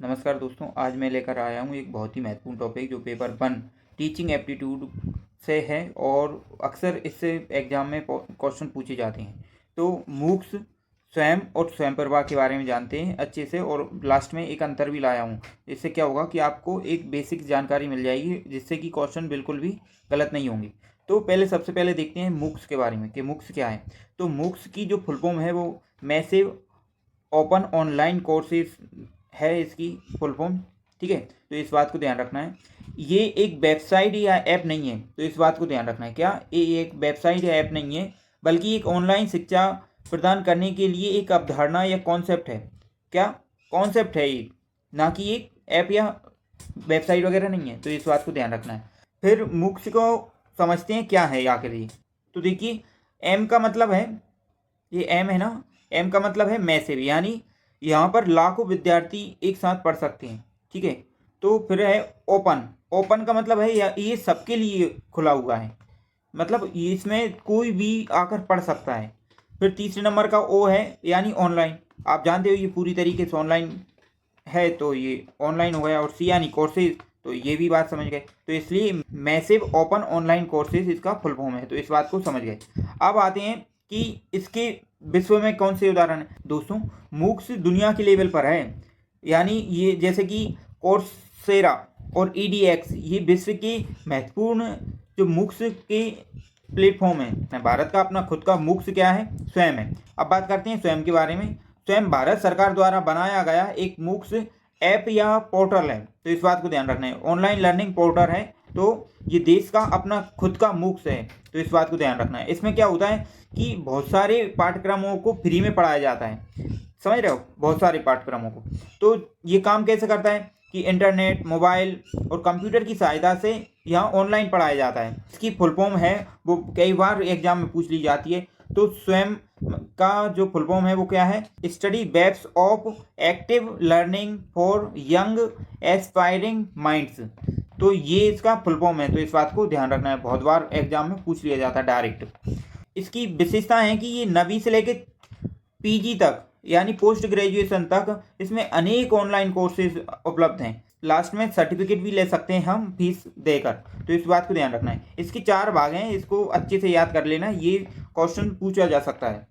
नमस्कार दोस्तों, आज मैं लेकर आया हूँ एक बहुत ही महत्वपूर्ण टॉपिक जो पेपर 1 टीचिंग एप्टीट्यूड से है और अक्सर इससे एग्जाम में क्वेश्चन पूछे जाते हैं। तो मूक्स स्वयं और स्वयं प्रभा के बारे में जानते हैं अच्छे से, और लास्ट में एक अंतर भी लाया हूँ। इससे क्या होगा कि आपको एक बेसिक जानकारी मिल जाएगी जिससे कि क्वेश्चन बिल्कुल भी गलत नहीं होंगे। तो सबसे पहले देखते हैं मूक्स के बारे में कि मूक्स क्या है। तो मूक्स की जो फुल फॉर्म है वो मैसिव ओपन ऑनलाइन कोर्सेज है, इसकी फुल फॉर्म। ठीक है, तो इस बात को ध्यान रखना है। ये एक वेबसाइट या ऐप नहीं है, तो इस बात को ध्यान रखना है। क्या ये एक वेबसाइट या ऐप नहीं है, बल्कि एक ऑनलाइन शिक्षा प्रदान करने के लिए एक अवधारणा या कॉन्सेप्ट है। क्या कॉन्सेप्ट है ये, ना कि एक ऐप या वेबसाइट वगैरह नहीं है। तो इस बात को ध्यान रखना है। फिर मुक्स को समझते हैं क्या है आखिर ये। तो देखिए, एम का मतलब है, ये एम है ना, एम का मतलब है मैसिव, यानी यहाँ पर लाखों विद्यार्थी एक साथ पढ़ सकते हैं। ठीक है, तो फिर है ओपन। ओपन का मतलब है ये सबके लिए खुला हुआ है, मतलब इसमें कोई भी आकर पढ़ सकता है। फिर तीसरे नंबर का ओ है, यानी ऑनलाइन। आप जानते हो ये पूरी तरीके से ऑनलाइन है, तो ये ऑनलाइन हो गया। और सी यानी कोर्सेज, तो ये भी बात समझ गए। तो इसलिए मैसिव ओपन ऑनलाइन कोर्सेज इसका फुल फॉर्म है, तो इस बात को समझ गए। अब आते हैं कि इसके विश्व में कौन से उदाहरण है। दोस्तों, मूक्स दुनिया के लेवल पर है, यानी ये जैसे कि कोर्सेरा और EDX, ये विश्व के महत्वपूर्ण जो मूक्स के प्लेटफॉर्म है। भारत का अपना खुद का मूक्स क्या है, स्वयं है। अब बात करते हैं स्वयं के बारे में। स्वयं भारत सरकार द्वारा बनाया गया एक मूक्स ऐप या पोर्टल है, तो इस बात को ध्यान रखना है। ऑनलाइन लर्निंग पोर्टल है, तो ये देश का अपना खुद का मूक्स है, तो इस बात को ध्यान रखना है। इसमें क्या होता है कि बहुत सारे पाठ्यक्रमों को फ्री में पढ़ाया जाता है, समझ रहे हो, बहुत सारे पाठ्यक्रमों को। तो ये काम कैसे करता है कि इंटरनेट, मोबाइल और कंप्यूटर की सहायता से यहाँ ऑनलाइन पढ़ाया जाता है। इसकी फुल फॉर्म है, वो कई बार एग्जाम में पूछ ली जाती है। तो स्वयं का जो फुल फॉर्म है वो क्या है, study webs of active learning for young aspiring minds. तो ये इसका फुल फॉर्म है, तो इस बात को ध्यान रखना है, बहुत बार एग्जाम में पूछ लिया जाता है डायरेक्ट। इसकी विशेषता है कि ये 9वीं से लेकर PG तक, यानी पोस्ट ग्रेजुएशन तक, इसमें अनेक ऑनलाइन कोर्सेज उपलब्ध हैं। लास्ट में सर्टिफिकेट भी ले सकते हैं हम फीस देकर, तो इस बात को ध्यान रखना है। इसके 4 भाग हैं, इसको अच्छे से याद कर लेना, ये क्वेश्चन पूछा जा सकता है।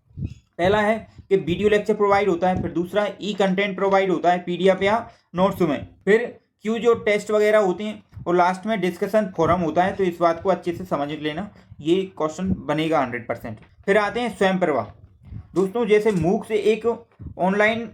पहला है कि वीडियो लेक्चर प्रोवाइड होता है। फिर दूसरा ई कंटेंट प्रोवाइड होता है PDF या नोट्स में। फिर क्यूज और टेस्ट वगैरह होते हैं, और लास्ट में डिस्कशन फोरम होता है। तो इस बात को अच्छे से समझ लेना, ये क्वेश्चन बनेगा 100%। फिर आते हैं स्वयं प्रभा। दोस्तों, जैसे मूक से एक ऑनलाइन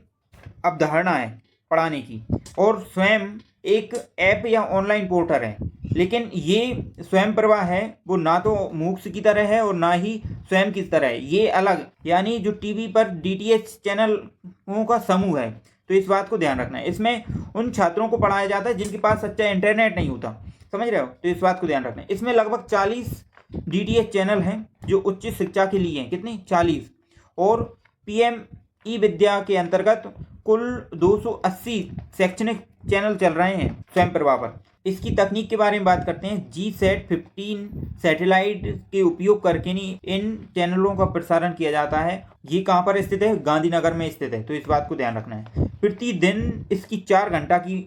अवधारणा है पढ़ाने की, और स्वयं एक ऐप या ऑनलाइन पोर्टल है, लेकिन ये स्वयं प्रभा है वो ना तो मूक्स की तरह है और ना ही स्वयं की तरह है, ये अलग, यानी जो टीवी पर DTH चैनलों का समूह है। तो इस बात को ध्यान रखना है। इसमें उन छात्रों को पढ़ाया जाता है जिनके पास अच्छा इंटरनेट नहीं होता, समझ रहे हो, तो इस बात को ध्यान रखना है। इसमें लगभग 40 DTH चैनल हैं जो उच्च शिक्षा के लिए हैं, कितनी, 40। और PM ई विद्या के अंतर्गत कुल 280 शैक्षणिक चैनल चल रहे हैं स्वयं प्रभा पर। इसकी तकनीक के बारे में बात करते हैं। GSAT-15 सैटेलाइट के उपयोग करके इन चैनलों का प्रसारण किया जाता है। ये कहाँ पर स्थित है, गांधीनगर में स्थित है, तो इस बात को ध्यान रखना है। प्रतिदिन इसकी 4 घंटा की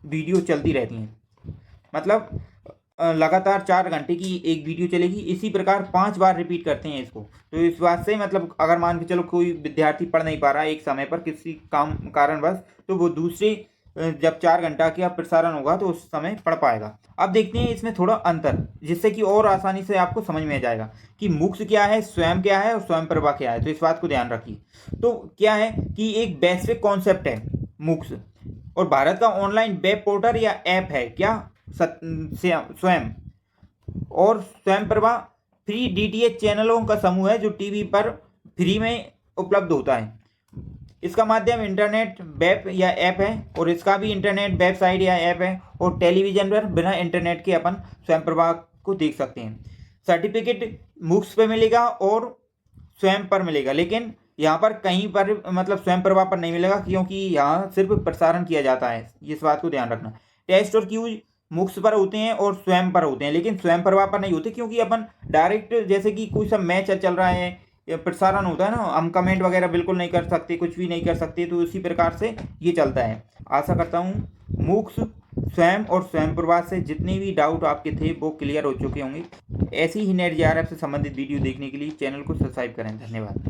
वीडियो चलती रहती हैं, मतलब लगातार 4 घंटे की एक वीडियो चलेगी। इसी प्रकार 5 बार रिपीट करते हैं इसको। तो इस बात से मतलब अगर मान के चलो कोई विद्यार्थी पढ़ नहीं पा रहा है एक समय पर किसी कारणवश, तो वो दूसरे जब 4 घंटा का प्रसारण होगा तो उस समय पढ़ पाएगा। अब देखते हैं इसमें थोड़ा अंतर, जिससे कि और आसानी से आपको समझ में आ जाएगा कि मूक्स क्या है, स्वयं क्या है और स्वयं प्रभा क्या है। तो इस बात को ध्यान रखिए। तो क्या है कि एक वैश्विक कॉन्सेप्ट है मूक्स, और भारत का ऑनलाइन वेब पोर्टल या ऐप है क्या, स्वयं। और स्वयं प्रभा फ्री DTH चैनलों का समूह है जो टीवी पर फ्री में उपलब्ध होता है। इसका माध्यम इंटरनेट, वेब या ऐप है, और इसका भी इंटरनेट, वेबसाइट या ऐप है। और टेलीविजन पर बिना इंटरनेट के अपन स्वयं प्रभा को देख सकते हैं। सर्टिफिकेट मूक्स पे मिलेगा और स्वयं पर मिलेगा, लेकिन यहाँ पर कहीं पर मतलब स्वयं प्रभा पर नहीं मिलेगा, क्योंकि यहाँ सिर्फ प्रसारण किया जाता है, इस बात को ध्यान रखना। टेस्ट और क्यूज मूक्स पर होते हैं और स्वयं पर होते हैं, लेकिन स्वयं प्रभा पर नहीं होते, क्योंकि अपन डायरेक्ट जैसे कि कोई सा मैच चल रहा है प्रसारण होता है ना, हम कमेंट वगैरह बिल्कुल नहीं कर सकते, कुछ भी नहीं कर सकते, तो उसी प्रकार से ये चलता है। आशा करता हूँ मूक्स स्वयं और स्वयं प्रभा से जितने भी डाउट आपके थे वो क्लियर हो चुके होंगे। ऐसी ही नेट जेआरएफ से संबंधित वीडियो देखने के लिए चैनल को सब्सक्राइब करें। धन्यवाद।